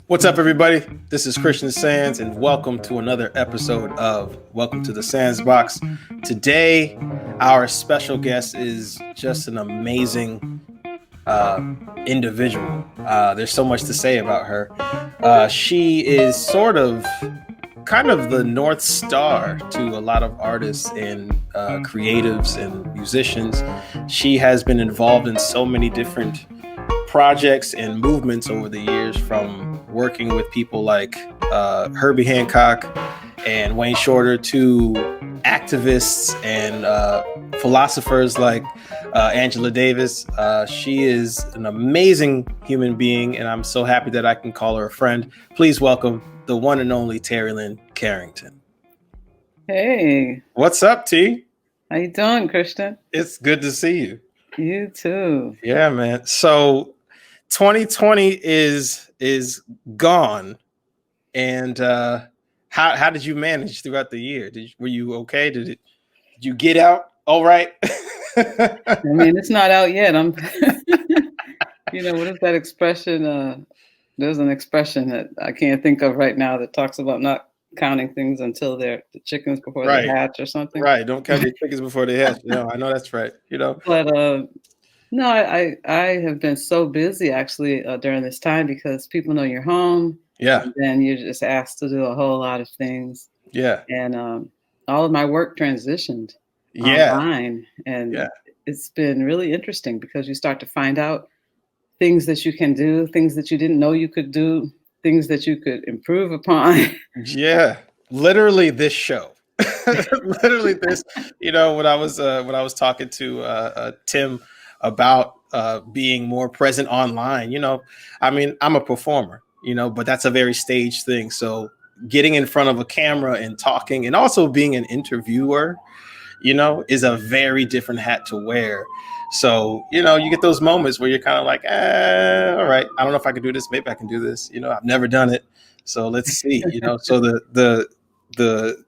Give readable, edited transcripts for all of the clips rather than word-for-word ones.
What's up, everybody? This is Christian Sands, and welcome to another episode of Welcome to the Sands Box. Today, our special guest is just an amazing individual. There's so much to say about her. She is kind of the North Star to a lot of artists and creatives and musicians. She has been involved in so many different projects and movements over the years, from working with people like Herbie Hancock and Wayne Shorter to activists and philosophers like Angela Davis. She is an amazing human being, and I'm so happy that I can call her a friend. Please welcome the one and only Terri Lyne Carrington. Hey. What's up, T? How you doing, Christian? It's good to see you. You too. Yeah, man. So 2020 is gone, and how did you manage throughout the year? Were you okay? Did you get out all right? I mean, it's not out yet. I'm what is that expression? There's an expression that I can't think of right now that talks about not counting things until they're the chickens before they hatch or something. Right. Don't count your chickens before they hatch. I know that's right. But no, I have been so busy actually during this time, because people know you're home. Yeah. And then you're just asked to do a whole lot of things. Yeah. And all of my work transitioned online. And it's been really interesting, because you start to find out things that you can do, things that you didn't know you could do, things that you could improve upon. Yeah. Literally this show. Literally this, when I was talking to Tim about being more present online, I mean, I'm a performer, but that's a very staged thing. So getting in front of a camera and talking, and also being an interviewer, is a very different hat to wear. So, you get those moments where you're kind of like, all right, I don't know if I can do this. Maybe I can do this. I've never done it. So let's see, so the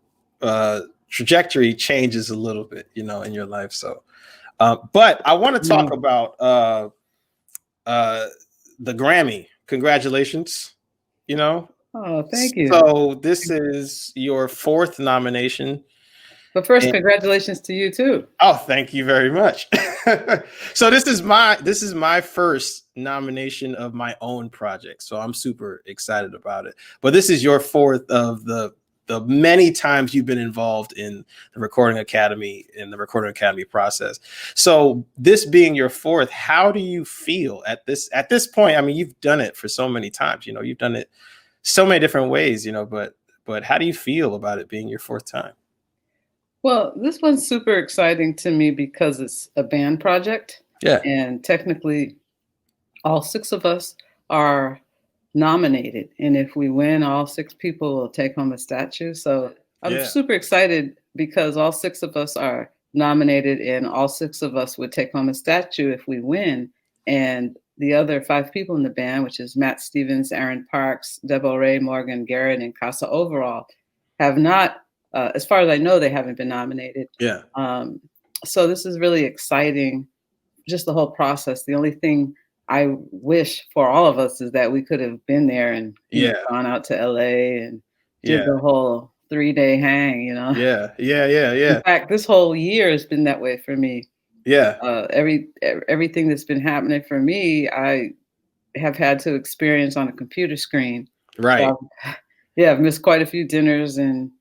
trajectory changes a little bit, in your life. So, but I want to talk about the Grammy. Congratulations. Oh, thank you. So this is your 4th nomination. But first, congratulations to you too. Oh, thank you very much. So this is my first nomination of my own project. So I'm super excited about it. But this is your 4th of the many times you've been involved in the Recording Academy, in the Recording Academy process. So this being your 4th, how do you feel at this point? I mean, you've done it for so many times, you've done it so many different ways, but how do you feel about it being your 4th time? Well, this one's super exciting to me because it's a band project. Yeah. And technically all 6 of us are nominated, and if we win, all 6 people will take home a statue. So I'm super excited, because all 6 of us are nominated, and all 6 of us would take home a statue if we win. And the other 5 people in the band, which is Matt Stevens, Aaron Parks, Debo Ray, Morgan Garrett, and Casa Overall, have not, as far as I know, they haven't been nominated. Yeah. So this is really exciting, just the whole process. The only thing I wish for all of us is that we could have been there and gone out to LA and did the whole 3-day hang, Yeah. In fact, this whole year has been that way for me. Yeah. Everything that's been happening for me, I have had to experience on a computer screen. Right. So, I've missed quite a few dinners and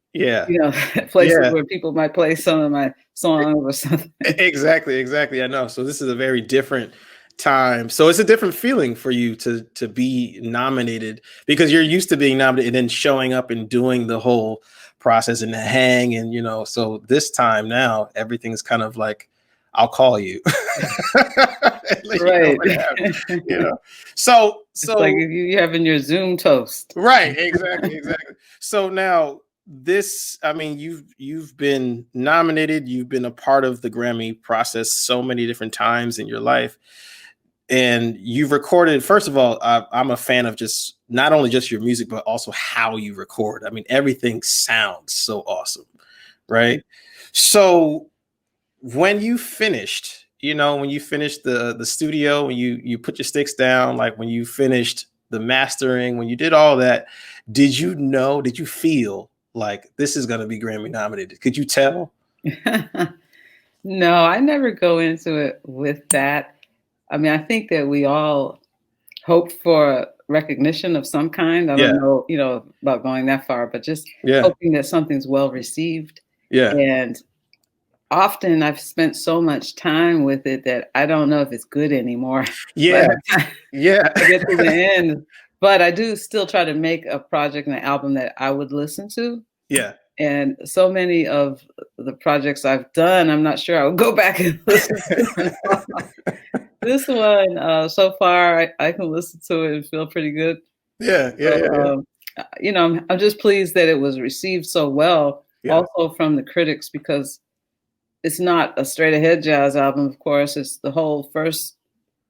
places where people might play some of my songs or something. Exactly. I know. So this is a very different time. So it's a different feeling for you to be nominated, because you're used to being nominated and then showing up and doing the whole process and the hang, and so this time now everything's kind of like, I'll call you. Right. So it's like you having your Zoom toast. Right. Exactly. So now this, I mean, you've been nominated, you've been a part of the Grammy process so many different times in your life. And you've recorded, first of all, I'm a fan of just not only just your music, but also how you record. I mean, everything sounds so awesome, right? So when you finished, when you finished the studio, when you put your sticks down, like when you finished the mastering, when you did all that, did you feel like this is going to be Grammy nominated? Could you tell? No, I never go into it with that. I mean, I think that we all hope for recognition of some kind. I Yeah. don't know, about going that far, but just Yeah. hoping that something's well received. Yeah. And often I've spent so much time with it that I don't know if it's good anymore by Yeah. the time Yeah. I get to the end. But I do still try to make a project and an album that I would listen to. Yeah. And so many of the projects I've done, I'm not sure I would go back and listen to them. This one, so far, I can listen to it and feel pretty good. Yeah. Yeah. Yeah. Yeah. So, I'm just pleased that it was received so well, Yeah. also from the critics, because it's not a straight ahead jazz album, of course. It's the whole first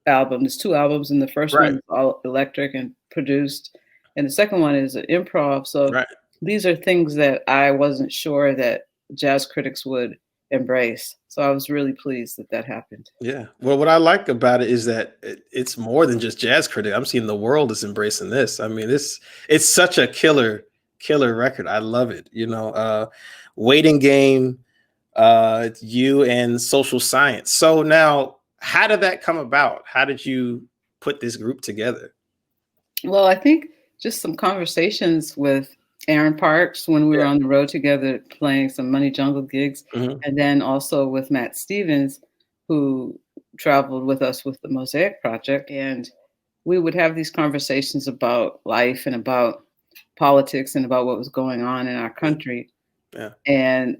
album. There's 2 albums, and the first one Right. is all electric and produced, and the second one is an improv. So Right. these are things that I wasn't sure that jazz critics would embrace. So I was really pleased that that happened. Yeah. Well, what I like about it is that it's more than just jazz critic. I'm seeing the world is embracing this. I mean, it's such a killer record. I love it. Waiting Game, you and Social Science. So now, how did that come about? How did you put this group together? Well, I think just some conversations with Aaron Parks when we were Yeah. on the road together playing some Money Jungle gigs, Hmm. and then also with Matt Stevens, who traveled with us with the Mosaic Project. And we would have these conversations about life and about politics and about what was going on in our country. Yeah. And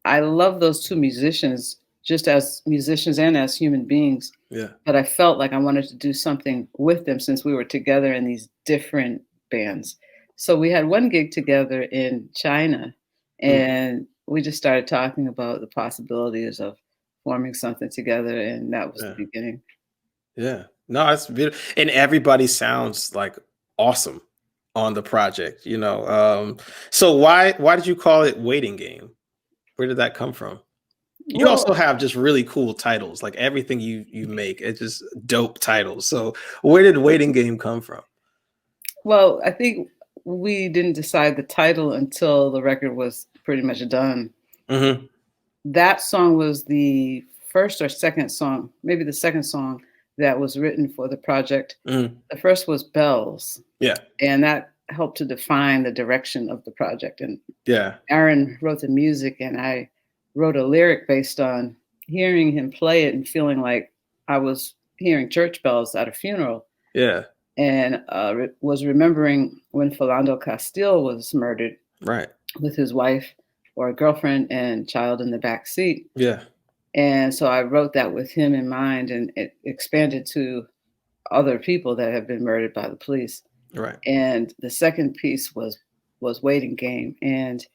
I love those 2 musicians just as musicians and as human beings. Yeah. But I felt like I wanted to do something with them since we were together in these different bands. So we had one gig together in China, and we just started talking about the possibilities of forming something together, and that was the Yeah. beginning. Yeah. No, it's beautiful. And everybody sounds like awesome on the project, So why did you call it Waiting Game? Where did that come from? You also Well, have just really cool titles, like everything you make, it's just dope titles. So where did Waiting Game come from? I think we didn't decide the title until the record was pretty much done. Hmm. That song was the first or second song, maybe the second song that was written for the project. Hmm. The first was Bells, Yeah. and that helped to define the direction of the project. And Yeah. Aaron wrote the music, and I wrote a lyric based on hearing him play it and feeling like I was hearing church bells at a funeral. Yeah. And was remembering when Philando Castile was murdered Right. with his wife or girlfriend and child in the back seat. Yeah. And so I wrote that with him in mind, and it expanded to other people that have been murdered by the police. Right. And the second piece was Waiting Game. And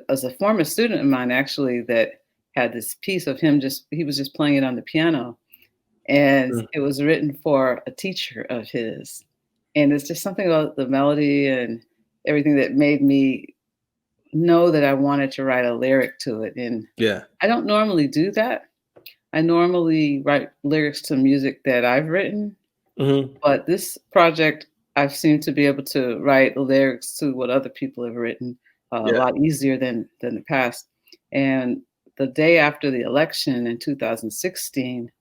as a former student of mine, actually, that had this piece of him he was just playing it on the piano. And Mm. it was written for a teacher of his. And it's just something about the melody and everything that made me know that I wanted to write a lyric to it. And Yeah. I don't normally do that. I normally write lyrics to music that I've written, Hmm. but this project, I've seemed to be able to write lyrics to what other people have written a Yeah. lot easier than the past. And the day after the election in 2016,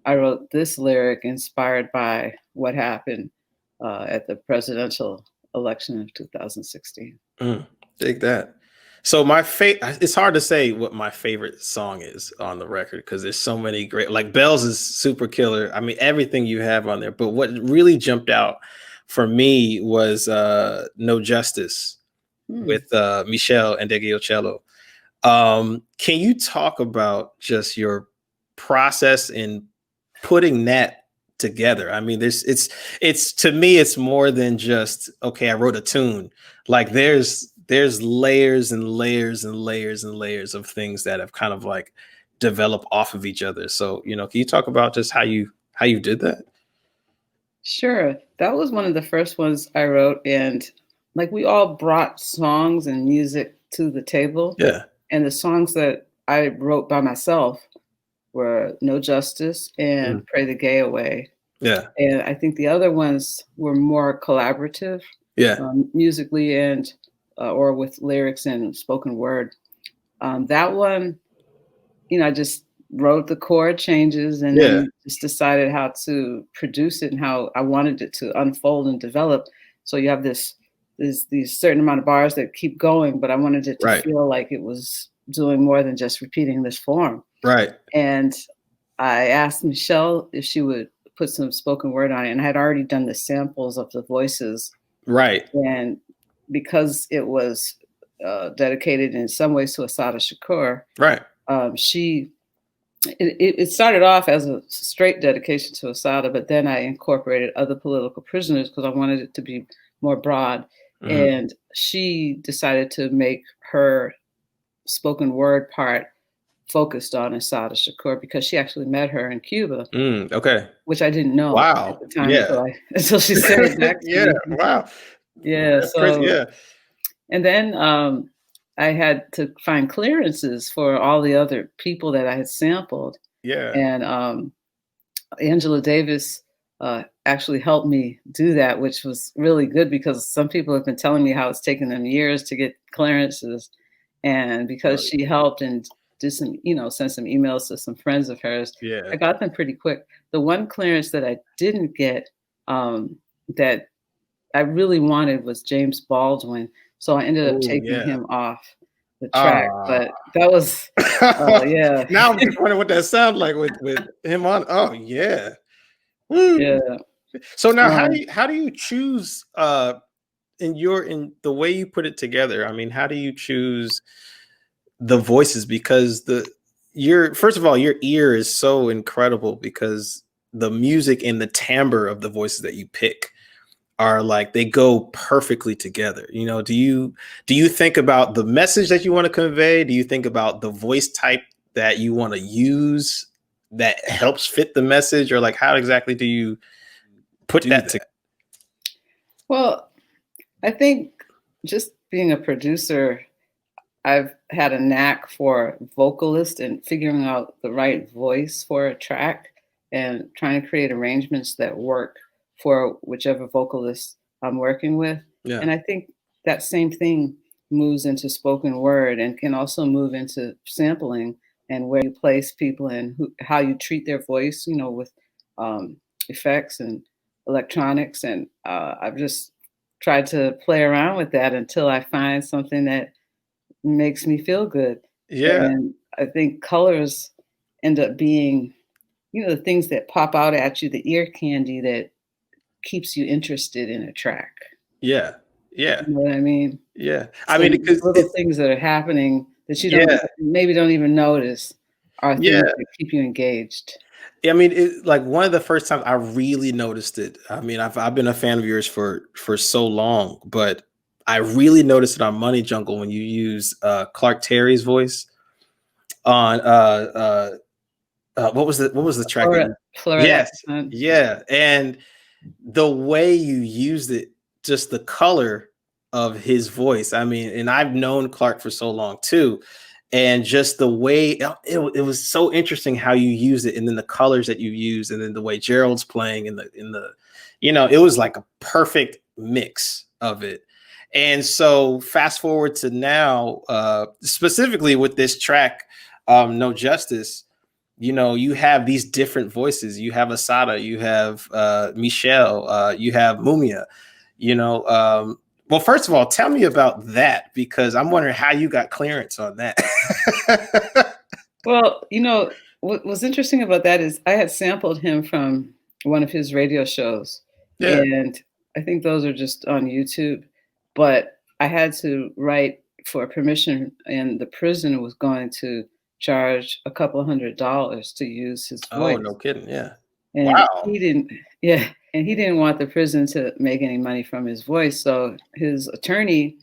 I wrote this lyric inspired by what happened at the presidential election of 2016. Dig that. So it's hard to say what my favorite song is on the record because there's so many great, like Bells is super killer. I mean, everything you have on there, but what really jumped out for me was No Justice with Michelle and Deggiocello. Can you talk about just your process in putting that together? I mean, it's to me, it's more than just, okay, I wrote a tune. Like there's layers and layers and layers and layers of things that have kind of like developed off of each other. So, can you talk about just how you did that? Sure. That was one of the first ones I wrote. And like we all brought songs and music to the table. Yeah. And the songs that I wrote by myself were No Justice and Pray the Gay Away. Yeah. And I think the other ones were more collaborative, musically and or with lyrics and spoken word. That one, I just wrote the chord changes and then just decided how to produce it and how I wanted it to unfold and develop. So you have these certain amount of bars that keep going, but I wanted it to feel like it was doing more than just repeating this form. Right. And I asked Michelle if she would put some spoken word on it, and I had already done the samples of the voices. Right. And because it was dedicated in some ways to Assata Shakur, right. It started off as a straight dedication to Assata, but then I incorporated other political prisoners because I wanted it to be more broad. And she decided to make her spoken word part focused on Assata Shakur because she actually met her in Cuba. Okay. Which I didn't know at the time until she said it back to me. Wow. Yeah. That's crazy. And then I had to find clearances for all the other people that I had sampled. Yeah. And Angela Davis actually helped me do that, which was really good because some people have been telling me how it's taken them years to get clearances. And because she helped and did some, sent some emails to some friends of hers, I got them pretty quick. The one clearance that I didn't get that I really wanted was James Baldwin. So I ended up taking him off the track, but that was, Now I'm just wondering what that sounds like with him on. Oh yeah. Woo. Yeah. So now how do you choose in the way you put it together? I mean, how do you choose the voices? Because first of all, your ear is so incredible because the music and the timbre of the voices that you pick are like, they go perfectly together. Do you think about the message that you want to convey? Do you think about the voice type that you want to use that helps fit the message? Or like, how exactly do you put that together? Well, I think just being a producer, I've had a knack for vocalist and figuring out the right voice for a track and trying to create arrangements that work for whichever vocalist I'm working with. Yeah. And I think that same thing moves into spoken word and can also move into sampling and where you place people and how you treat their voice, with effects and electronics. And I've just tried to play around with that until I find something that makes me feel good. Yeah. And I think colors end up being, the things that pop out at you, the ear candy that keeps you interested in a track. Yeah. Yeah. You know what I mean? Yeah. So I mean, because little things that are happening that you maybe don't even notice are things that keep you engaged. I mean, like one of the first times I really noticed it. I mean, I've been a fan of yours for so long, but I really noticed it on Money Jungle when you use Clark Terry's voice on what was the track? Florida. Yes. Yeah. And the way you used it, just the color of his voice. I mean, and I've known Clark for so long too. And just the way it was so interesting how you use it, and then the colors that you use, and then the way Gerald's playing in the it was like a perfect mix of it. And so fast forward to now, specifically with this track, No Justice, you have these different voices. You have Assata, you have Michelle, you have Mumia, well, first of all, tell me about that, because I'm wondering how you got clearance on that. Well, what was interesting about that is I had sampled him from one of his radio shows. Yeah. And I think those are just on YouTube. But I had to write for permission, and the prison was going to charge a couple $100 to use his voice. Oh, no kidding. Yeah. And wow. He didn't want the prison to make any money from his voice. So his attorney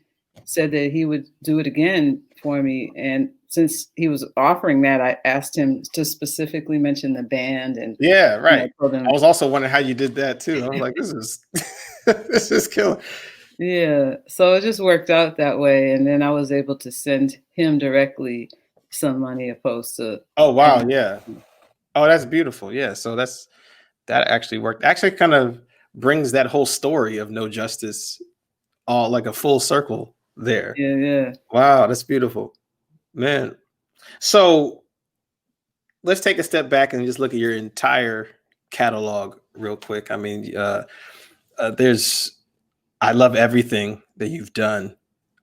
said that he would do it again for me. And since he was offering that, I asked him to specifically mention the band. And yeah, right. I was also wondering how you did that too. I was like, this is killer. Yeah. So it just worked out that way. And then I was able to send him directly some money opposed to. Oh, wow. Yeah. Oh, that's beautiful. Yeah. So that actually worked. Actually kind of brings that whole story of No Justice all like a full circle there. Yeah, yeah. Wow, that's beautiful. Man. So let's take a step back and just look at your entire catalog real quick. I mean, there's I love everything that you've done.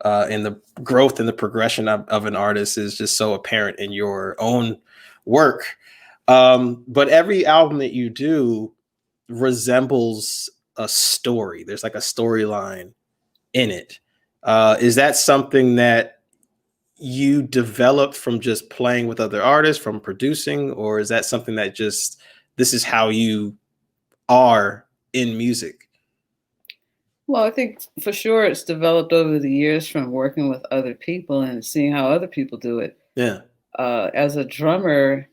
And the growth and the progression of an artist is just so apparent in your own work. But every album that you do resembles a story. There's like a storyline in it. Is that something that you developed from just playing with other artists, from producing, or is that something that just this is how you are in music? Well, I think for sure it's developed over the years from working with other people and seeing how other people do it. Yeah. As a drummer,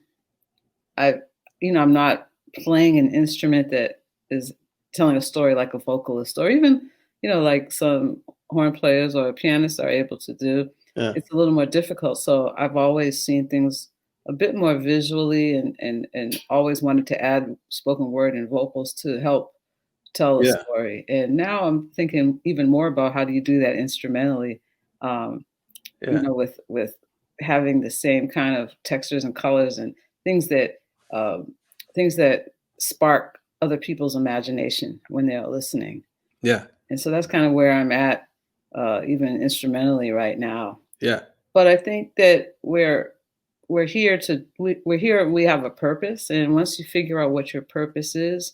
I, I'm not playing an instrument that is telling a story like a vocalist, or even, like some horn players or pianists are able to do. Yeah. It's a little more difficult. So I've always seen things a bit more visually, and always wanted to add spoken word and vocals to help tell a Yeah. story. And now I'm thinking even more about how do you do that instrumentally, um, Yeah. with having the same kind of textures and colors and things that um, things that spark other people's imagination when they're listening. Yeah. And so that's kind of where I'm at, even instrumentally right now. Yeah. But I think that we're here we're here. We have a purpose, and once you figure out what your purpose is,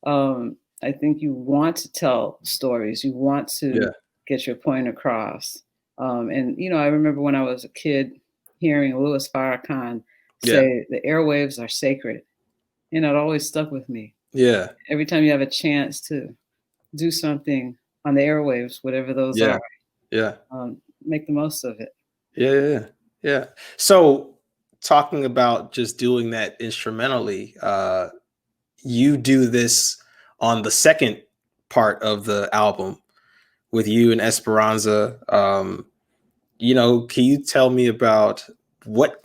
I think you want to tell stories. You want to Yeah. get your point across. And I remember when I was a kid hearing Louis Farrakhan Yeah. say the airwaves are sacred. It always stuck with me. Yeah. Every time you have a chance to do something on the airwaves, whatever those Yeah. are, Yeah. make the most of it. Yeah. Yeah. Yeah. So talking about just doing that instrumentally, you do this on the second part of the album with you and Esperanza. Can you tell me about what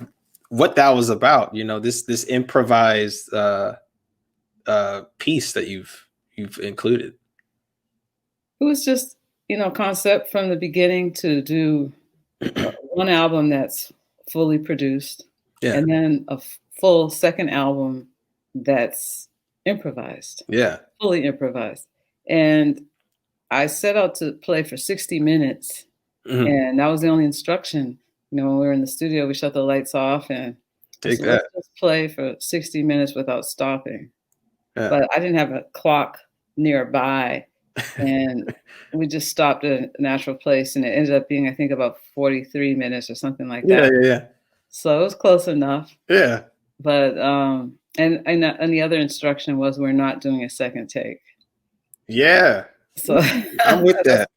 that was about? This improvised piece that you've included. It was just, concept from the beginning to do one album that's fully produced, Yeah. and then a full second album that's improvised, Yeah. fully improvised. And I set out to play for 60 minutes, Mhm. and that was the only instruction. When we were in the studio, we shut the lights off, and I Take said, let's that. just play for 60 minutes without stopping. Yeah. But I didn't have a clock nearby, and we just stopped at a natural place, and it ended up being, I think, about 43 minutes or something like Yeah. that. Yeah. So it was close enough. Yeah. But and the other instruction was we're not doing a second take. Yeah. So I'm with that.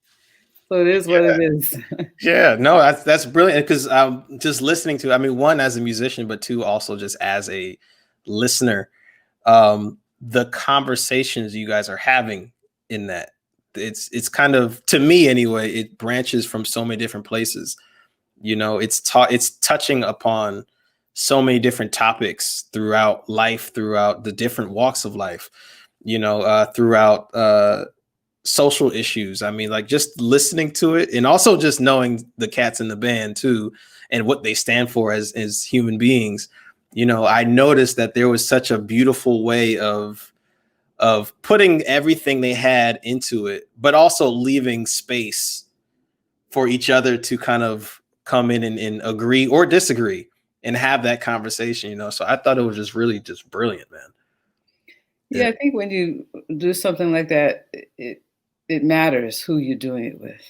so it is what it is. Yeah, no, that's brilliant because just listening to, I mean, one as a musician, but two also just as a listener, the conversations you guys are having in that it's kind of, to me anyway, it branches from so many different places. It's touching upon so many different topics throughout life, throughout the different walks of life, throughout social issues. I mean, like just listening to it and also just knowing the cats in the band too and what they stand for as human beings. I noticed that there was such a beautiful way of putting everything they had into it, but also leaving space for each other to kind of come in and agree or disagree and have that conversation. So I thought it was just really just brilliant, man. Yeah, I think when you do something like that, it matters who you're doing it with.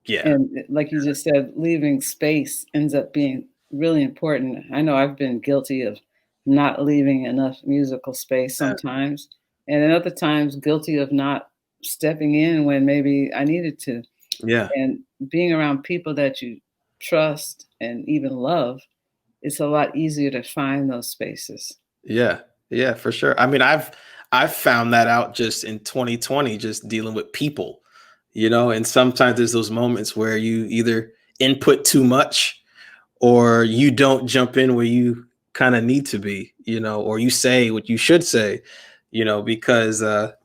Yeah. And like you just said, leaving space ends up being really important. I know I've been guilty of not leaving enough musical space sometimes, and then other times guilty of not stepping in when maybe I needed to. Yeah. And being around people that you trust and even love, it's a lot easier to find those spaces. Yeah. Yeah, for sure. I mean, I've found that out just in 2020, just dealing with people, and sometimes there's those moments where you either input too much or you don't jump in where you kind of need to be, or you say what you should say, because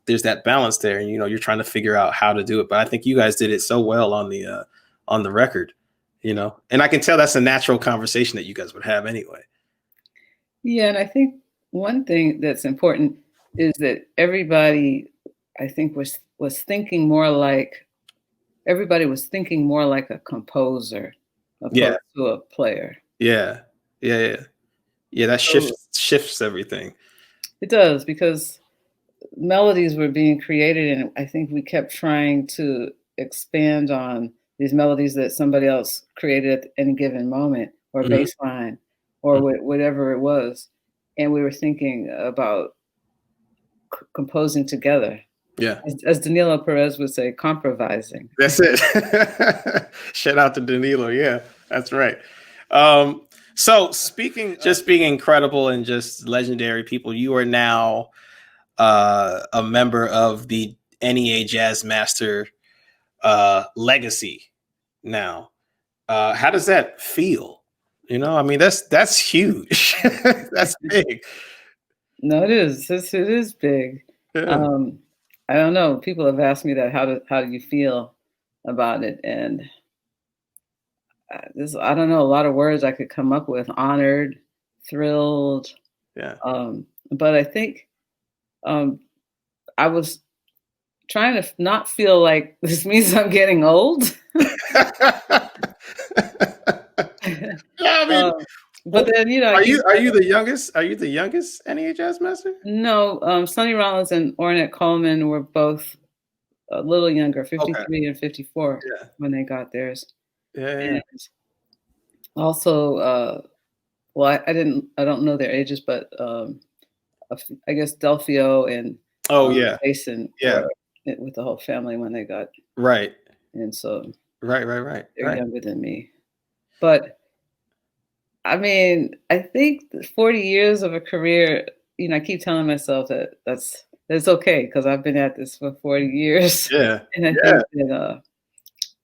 there's that balance there, and you're trying to figure out how to do it. But I think you guys did it so well on the record, and I can tell that's a natural conversation that you guys would have anyway. Yeah, and I think one thing that's important is that everybody, I think, was thinking more like everybody was thinking more like a composer Yeah, opposed to a player. yeah, yeah. That So shifts everything. it does, because melodies were being created, and I think we kept trying to expand on these melodies that somebody else created at any given moment, or Mhm, bass line, or mhm. whatever it was. And we were thinking about composing together. Yeah, As Danilo Perez would say, comprovising. that's it. Shout out to Danilo. Yeah, that's right. So speaking, just being incredible and just legendary people, you are now a member of the NEA Jazz Master legacy now. How does that feel? I mean, that's huge. That's big. No, it is. It is big. Yeah. Um, I don't know. People have asked me that. How do you feel about it? And I don't know, a lot of words I could come up with. Honored, thrilled. Yeah. But I think um, I was trying to not feel like this means I'm getting old. Yeah, I mean, um, but well, then, I are keep you the youngest? Are you the youngest NEA Jazz Master? no. Sonny Rollins and Ornette Coleman were both a little younger, Okay. 53 and 54 Yeah. when they got theirs. Yeah. And also, well, I don't know their ages, but I guess Delphio and Oh yeah. Jason Yeah. were with the whole family when they got, Right. and so they're Right. younger than me. But I mean, I think 40 years of a career, I keep telling myself that that's okay, because I've been at this for 40 years, Yeah. and I Yeah.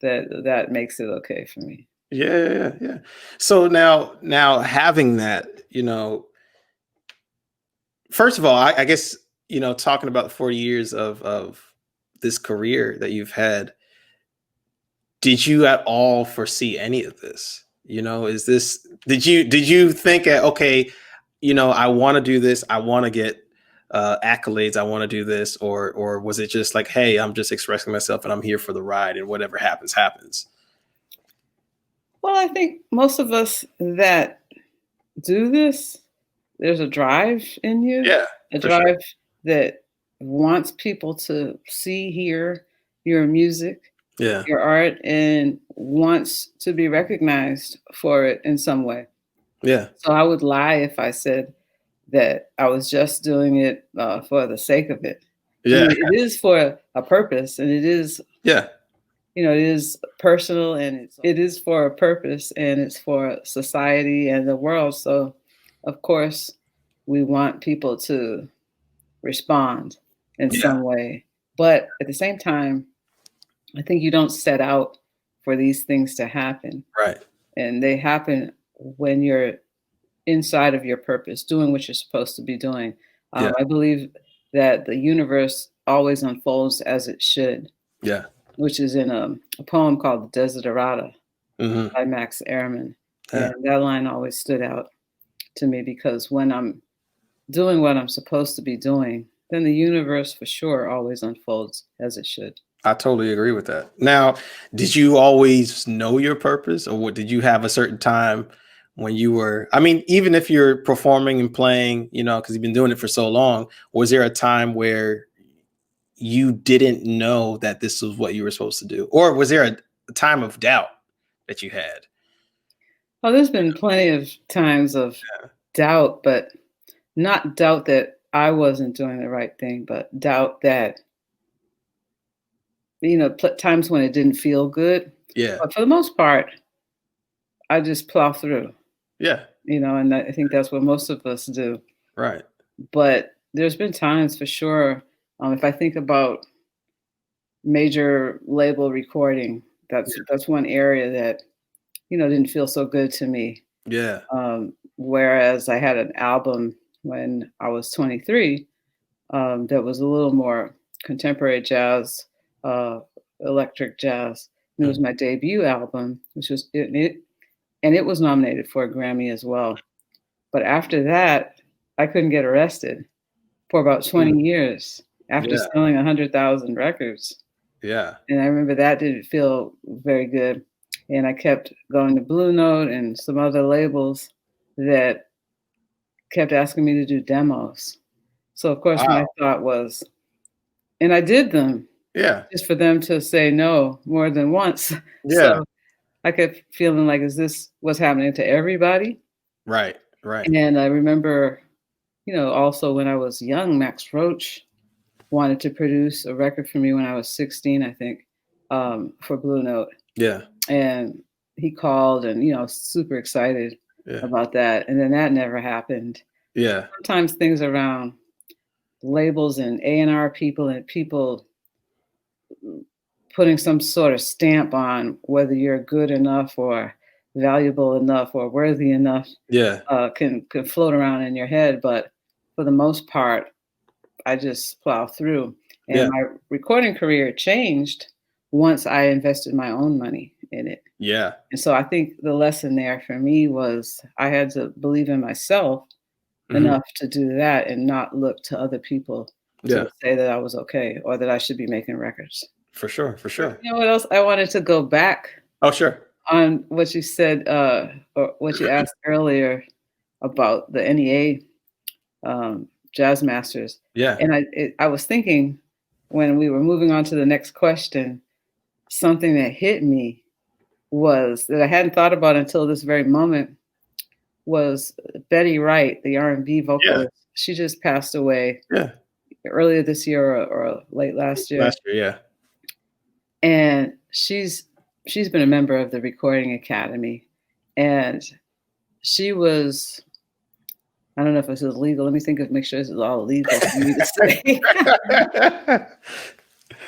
think that makes it okay for me. Yeah. So now having that, first of all, I guess, talking about the 40 years of this career that you've had, did you at all foresee any of this? Is this, did you think, okay, I want to do this, I want to get accolades, I want to do this, or was it just like, hey, I'm just expressing myself and I'm here for the ride, and whatever happens happens? Well, I think most of us that do this, there's a drive in you, Yeah, a for sure. drive that wants people to see, hear your music, Yeah, your art, and wants to be recognized for it in some way. yeah, So I would lie if I said that I was just doing it for the sake of it. I yeah, mean, it is for a purpose, and it is, yeah, it is personal, and it is for a purpose, and it's for society and the world. So, of course, we want people to respond in yeah. some way. But at the same time, I think you don't set out for these things to happen, Right. and they happen when you're inside of your purpose, doing what you're supposed to be doing. Yeah, I believe that the universe always unfolds as it should, yeah. which is in a poem called The Desiderata Hmm. by Max Ehrman. Yeah. And that line always stood out to me, because when I'm doing what I'm supposed to be doing, then the universe for sure always unfolds as it should. I totally agree with that. Now, did you always know your purpose, or did you have a certain time when you were, I mean, even if you're performing and playing, because you've been doing it for so long, was there a time where you didn't know that this was what you were supposed to do? Or was there a time of doubt that you had? Well, there's been plenty of times of doubt, but not doubt that I wasn't doing the right thing, but doubt that, times when it didn't feel good. Yeah. But for the most part, I just plow through, Yeah. and I think that's what most of us do. Right. But there's been times for sure. If I think about major label recording, that's one area that, didn't feel so good to me. Yeah. whereas I had an album when I was 23 that was a little more contemporary jazz, uh, electric jazz. And it was my debut album, which was and it was nominated for a Grammy as well. But after that, I couldn't get arrested for about 20 years after selling 100,000 records. Yeah. And I remember that didn't feel very good. And I kept going to Blue Note and some other labels that kept asking me to do demos. So of course my thought was, and I did them. Yeah. Just for them to say no more than once. Yeah. So I kept feeling like, is this what's happening to everybody? Right. Right. And I remember, also when I was young, Max Roach wanted to produce a record for me when I was 16, I think, for Blue Note. Yeah. And he called and, super excited about that. And then that never happened. Yeah. Sometimes things around labels and A&R people and people putting some sort of stamp on whether you're good enough or valuable enough or worthy enough can float around in your head. But for the most part, I just plow through. And my recording career changed once I invested my own money in it. Yeah. And so I think the lesson there for me was I had to believe in myself enough to do that and not look to other people to say that I was okay or that I should be making records. For sure. For sure. You know what else? I wanted to go back. Oh, sure. On what you said, or what you asked earlier about the NEA Jazz Masters. Yeah. And I was thinking when we were moving on to the next question, something that hit me was that I hadn't thought about until this very moment was Betty Wright, the R&B vocalist. Yeah. She just passed away earlier this year or late last year. Last year, yeah. And she's been a member of the Recording Academy, and she was, I don't know if this is legal. Let me make sure this is all legal for me to say.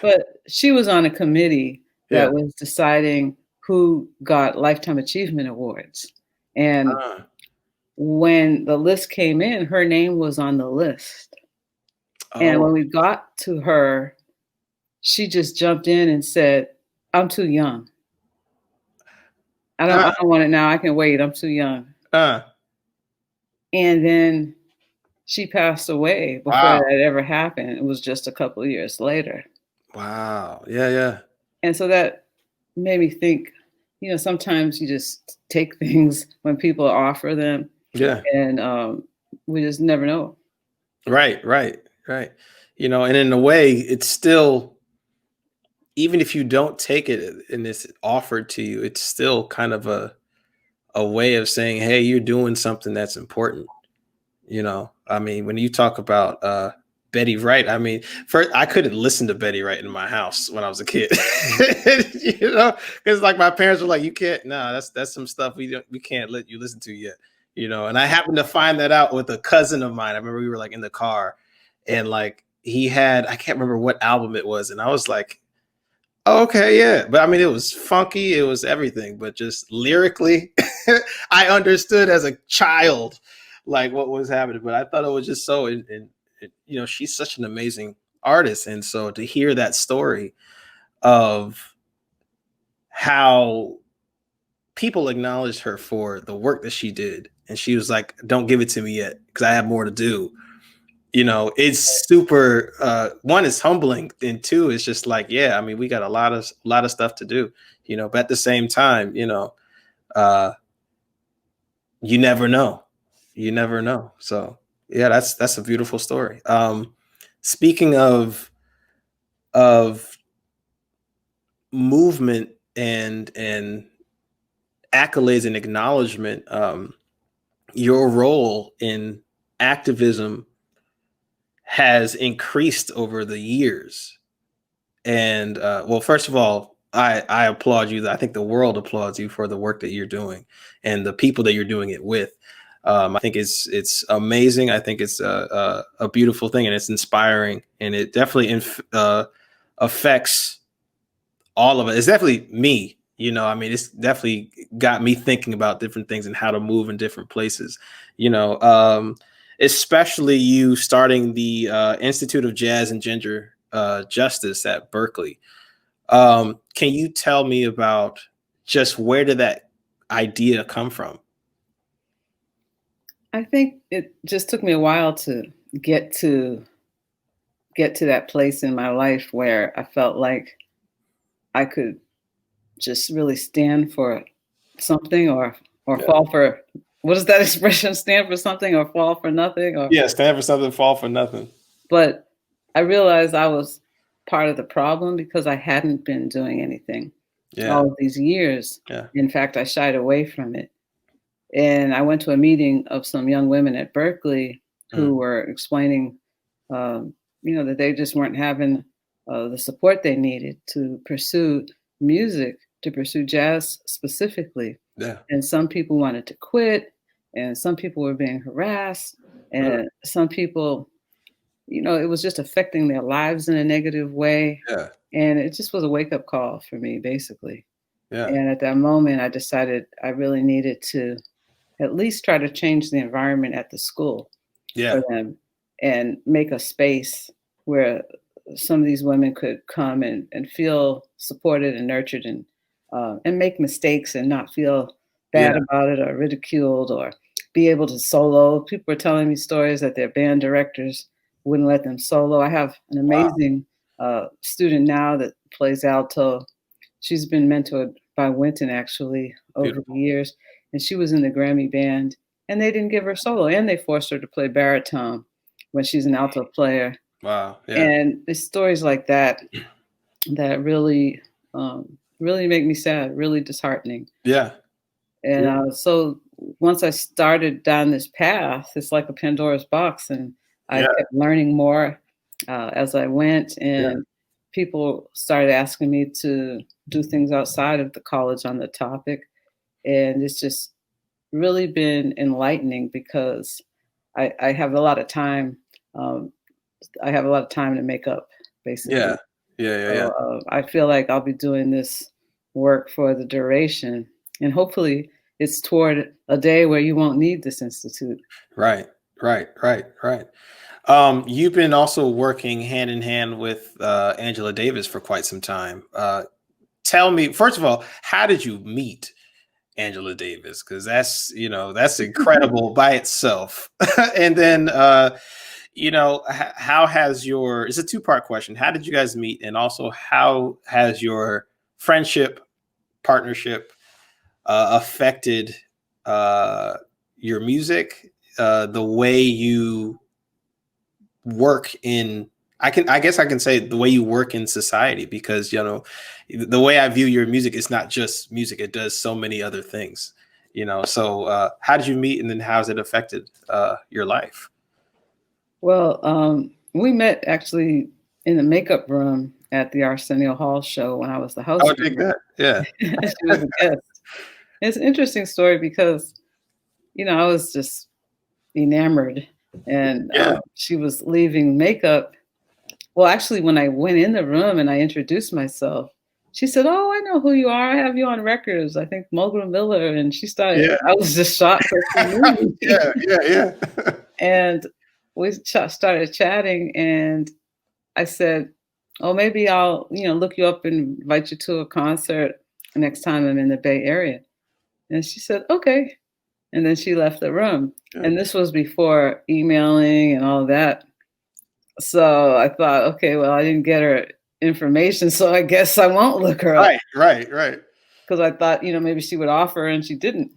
But she was on a committee that was deciding who got Lifetime Achievement Awards. And when the list came in, her name was on the list. And when we got to her, she just jumped in and said, "I'm too young. I don't want it now. I can wait. I'm too young." And then she passed away before that ever happened. It was just a couple of years later. Wow. Yeah, yeah. And so that made me think, sometimes you just take things when people offer them. Yeah. And we just never know. Right. And in a way, it's still, even if you don't take it and it's offered to you, it's still kind of a way of saying, hey, you're doing something that's important. I mean, when you talk about Betty Wright, I mean, first, I couldn't listen to Betty Wright in my house when I was a kid, because like my parents were like, you can't, that's some stuff we can't let you listen to yet, and I happened to find that out with a cousin of mine. I remember we were like in the car and like he had, I can't remember what album it was. And I was like, oh, okay, yeah. But I mean, it was funky. It was everything, but just lyrically, I understood as a child, like what was happening. But I thought it was just so, she's such an amazing artist. And so to hear that story of how people acknowledged her for the work that she did. And she was like, don't give it to me yet, because I have more to do. It's super, one is humbling, and two, it's just like, yeah, I mean, we got a lot of stuff to do, but at the same time, you never know. So yeah, that's a beautiful story. Speaking of movement and accolades and acknowledgement, your role in activism has increased over the years. And well, first of all, I applaud you. I think the world applauds you for the work that you're doing and the people that you're doing it with. I think it's amazing. I think it's a beautiful thing, and it's inspiring, and it definitely affects all of it. It's definitely me, You know, I mean, it's definitely got me thinking about different things and how to move in different places. You know, especially you starting the Institute of Jazz and Gender Justice at Berkeley. Can you tell me about just where did that idea come from? I think it just took me a while to get to get to that place in my life where I felt like I could just really stand for something or Yeah. fall for, what is that expression? Stand for something or fall for nothing, or Yeah, stand for something, fall for nothing. but I realized I was part of the problem because I hadn't been doing anything Yeah, all of these years. yeah. In fact, I shied away from it. And I went to a meeting of some young women at Berkeley Mm, who were explaining, that they just weren't having the support they needed to pursue music, to pursue jazz specifically. yeah. And some people wanted to quit, and some people were being harassed, Really? and some people, it was just affecting their lives in a negative way. Yeah, And it just was a wake up call for me, basically. yeah, And at that moment, I decided I really needed to at least try to change the environment at the school yeah, for them and make a space where some of these women could come and feel supported and nurtured and make mistakes and not feel bad yeah. about it or ridiculed or be able to solo. People were telling me stories that their band directors wouldn't let them solo. I have an Wow. amazing student now that plays alto. She's been mentored by Wynton actually over the Beautiful. years, and she was in the Grammy band, and they didn't give her solo, and they forced her to play baritone when she's an alto player. Wow. Yeah, And it's stories like that that really make me sad, really disheartening. yeah, And yeah, so once I started down this path, it's like a Pandora's box, and I yeah, kept learning more as I went, yeah, and people started asking me to do things outside of the college on the topic, and it's just really been enlightening because I have a lot of time. Um, I have a lot of time to make up, yeah, basically. yeah, yeah, yeah. So I feel like I'll be doing this work for the duration, and hopefully, it's toward a day where you won't need this institute. Right, right, right, right. You've been also working hand in hand with Angela Davis for quite some time. Tell me, first of all, how did you meet Angela Davis? Because that's incredible by itself. And then, how has your? It's a two-part question. How did you guys meet, and also how has your friendship, partnership affected uh, your music, the way you work in I guess I can say the way you work in society, because the way I view your music is not just music, it does so many other things. So how did you meet, and then how's it affected your life? Well, we met actually in the makeup room at the Arsenio Hall show when I was the I would take housekeeper. that. Yeah. She was a guest. It's an interesting story because, I was just enamored, and Yeah. she was leaving makeup. Well, actually, when I went in the room and I introduced myself, she said, "Oh, I know who you are. I have you on records. I think Mogul Miller." And she started. Yeah. I was just shocked that she knew me. Yeah. Yeah. Yeah. And we started chatting, and I said, "Oh, maybe I'll, look you up and invite you to a concert next time I'm in the Bay Area." And she said, "Okay." And then she left the room. Yeah. And this was before emailing and all that. So I thought, okay, well, I didn't get her information, so I guess I won't look her up, Right. Right. Right. because I thought, maybe she would offer, and she didn't.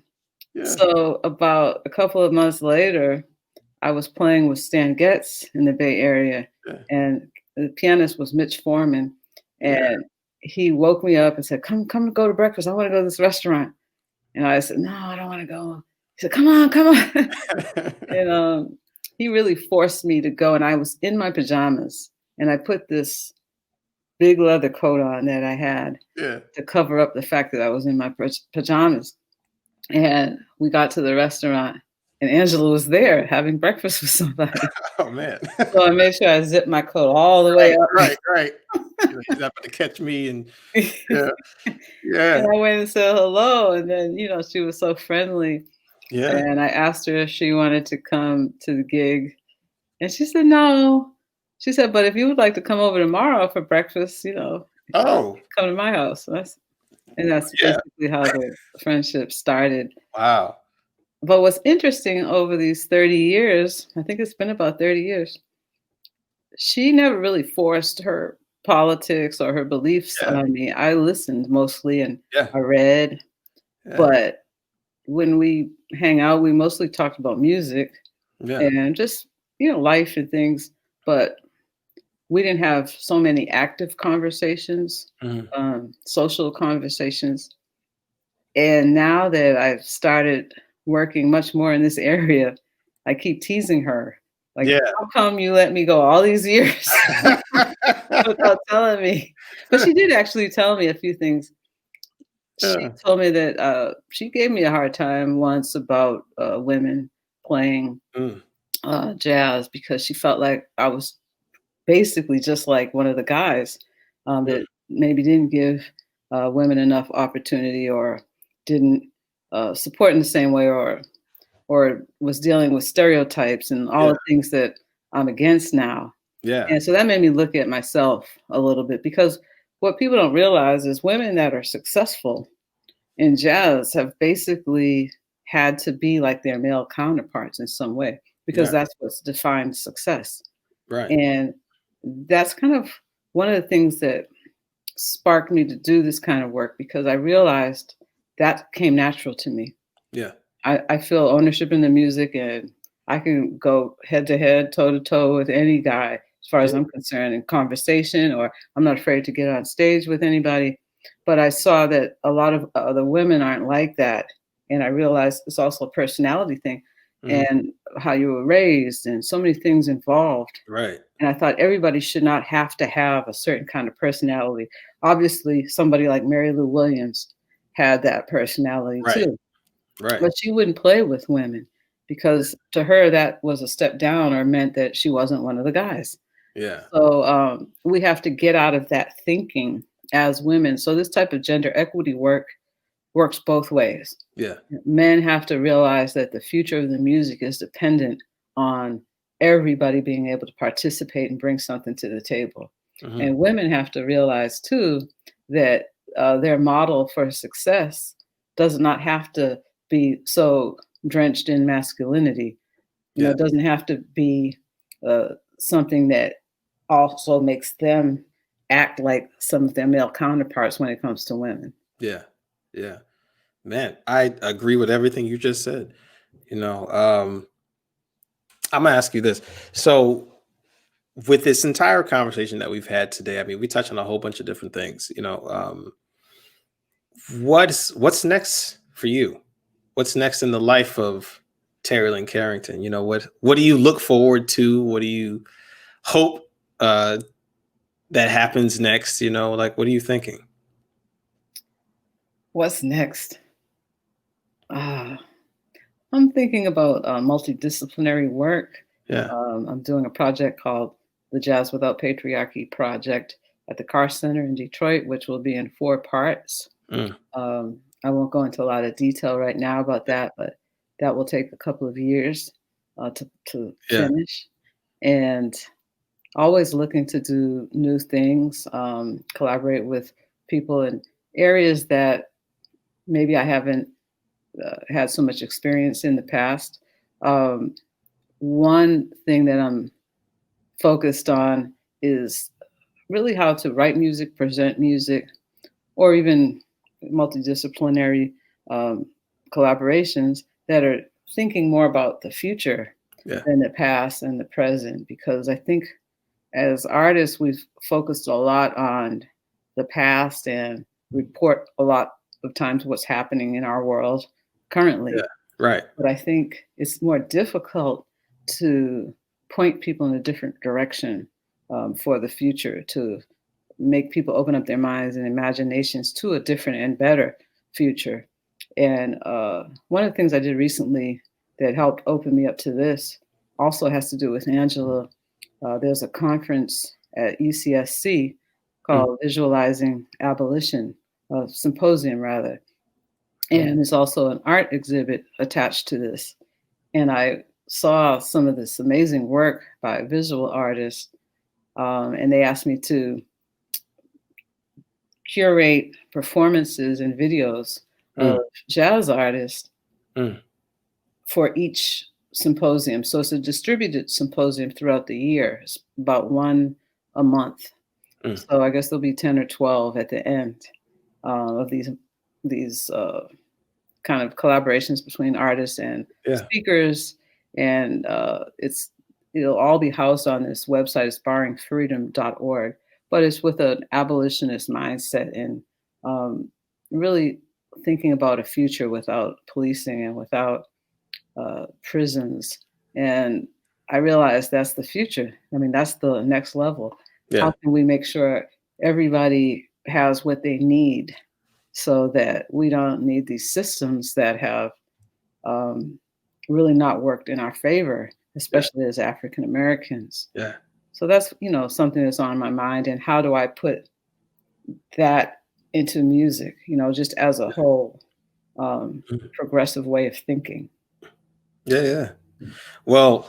Yeah. So about a couple of months later, I was playing with Stan Getz in the Bay Area, Yeah. and the pianist was Mitch Foreman, Yeah. and he woke me up and said, "Come go to breakfast. I want to go to this restaurant." And I said, "No, I don't want to go." He said, "Come on, come on." And he really forced me to go, and I was in my pajamas, and I put this big leather coat on that I had Yeah. to cover up the fact that I was in my pajamas. And we got to the restaurant, and Angela was there having breakfast with somebody. Oh man. So I made sure I zipped my coat all the way Right. up. Right. Right. He's not going to catch me. And yeah, yeah, And I went and said hello, and then, she was so friendly, yeah. and I asked her if she wanted to come to the gig, and she said, "No." She said, "But if you would like to come over tomorrow for breakfast, Oh, come to my house." And that's yeah. basically how the friendship started. Wow. But what's interesting over these 30 years, I think it's been about 30 years, she never really forced her politics or her beliefs Yeah, on me. I listened mostly and yeah, I read, yeah, but when we hang out, we mostly talked about music yeah. and just, life and things. But we didn't have so many active conversations, Mhm. social conversations. And now that I've started working much more in this area, I keep teasing her, like, Yeah. "How come you let me go all these years without telling me?" But she did actually tell me a few things. She Yeah. told me that, she gave me a hard time once about, women playing, Mm, jazz because she felt like I was basically just like one of the guys, mm. that maybe didn't give, women enough opportunity or didn't, support in the same way or was dealing with stereotypes and all Yeah, the things that I'm against now. yeah, And so that made me look at myself a little bit because what people don't realize is women that are successful in jazz have basically had to be like their male counterparts in some way because yeah. that's what's defined success. Right. And that's kind of one of the things that sparked me to do this kind of work because I realized that came natural to me. Yeah, I feel ownership in the music and I can go head to head, toe to toe with any guy as far yeah, as I'm concerned in conversation, or I'm not afraid to get on stage with anybody. But I saw that a lot of other women aren't like that. And I realized it's also a personality thing mhm. and how you were raised and so many things involved. Right, And I thought everybody should not have to have a certain kind of personality. Obviously, somebody like Mary Lou Williams had that personality right, too, right. but she wouldn't play with women because to her that was a step down or meant that she wasn't one of the guys. Yeah, So we have to get out of that thinking as women. So this type of gender equity work works both ways. yeah, Men have to realize that the future of the music is dependent on everybody being able to participate and bring something to the table. mhm. And women have to realize too that their model for success does not have to be so drenched in masculinity. Yeah, It doesn't have to be something that also makes them act like some of their male counterparts when it comes to women. yeah, yeah. Man, I agree with everything you just said. You know, I'm gonna ask you this. So, with this entire conversation that we've had today, I mean, we touched on a whole bunch of different things. What's next for you? What's next in the life of Terri Lyne Carrington? What do you look forward to? What do you hope uh, that happens next? Like, what are you thinking? What's next? Ah, I'm thinking about multidisciplinary work. Yeah. I'm doing a project called the Jazz Without Patriarchy Project at the Carr Center in Detroit, which will be in 4 parts. Mm, I won't go into a lot of detail right now about that, but that will take a couple of years to yeah. finish. And always looking to do new things, collaborate with people in areas that maybe I haven't had so much experience in the past. Um, One thing that I'm focused on is really how to write music, present music, or even multidisciplinary um, collaborations that are thinking more about the future Yeah. than the past and the present. Because I think as artists, we've focused a lot on the past and report a lot of times what's happening in our world Yeah. currently. Right. But I think it's more difficult to point people in a different direction for the future, to make people open up their minds and imaginations to a different and better future. And one of the things I did recently that helped open me up to this also has to do with Angela. There's a conference at UCSC Mm, called Visualizing Abolition, a symposium rather. And there's also an art exhibit attached to this. And I saw some of this amazing work by visual artists, and they asked me to curate performances and videos of mm, jazz artists mm, for each symposium. So it's a distributed symposium throughout the year. It's about one a month. mm. So I guess there'll be 10 or 12 at the end of these kind of collaborations between artists and Yeah. speakers. And it'll all be housed on this website, it's barringfreedom.org, but it's with an abolitionist mindset and really thinking about a future without policing and without prisons. And I realized that's the future. I mean, that's the next level. How Yeah. can we make sure everybody has what they need so that we don't need these systems that have um, really not worked in our favor, Yeah. especially as African Americans? Yeah. So that's, something that's on my mind. And how do I put that into music, just as a whole Mhm. progressive way of thinking? Yeah. Yeah. Well,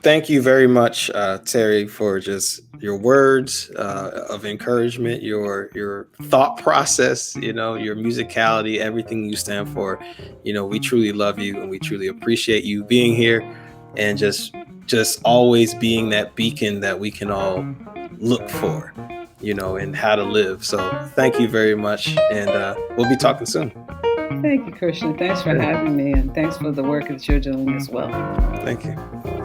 thank you very much, Terry, for just your words of encouragement, your thought process, your musicality, everything you stand for. We truly love you and we truly appreciate you being here and just always being that beacon that we can all look for, and how to live. So thank you very much, and we'll be talking soon. Thank you, Christian. Thanks for Yeah. having me, and thanks for the work that you're doing as well. Thank you.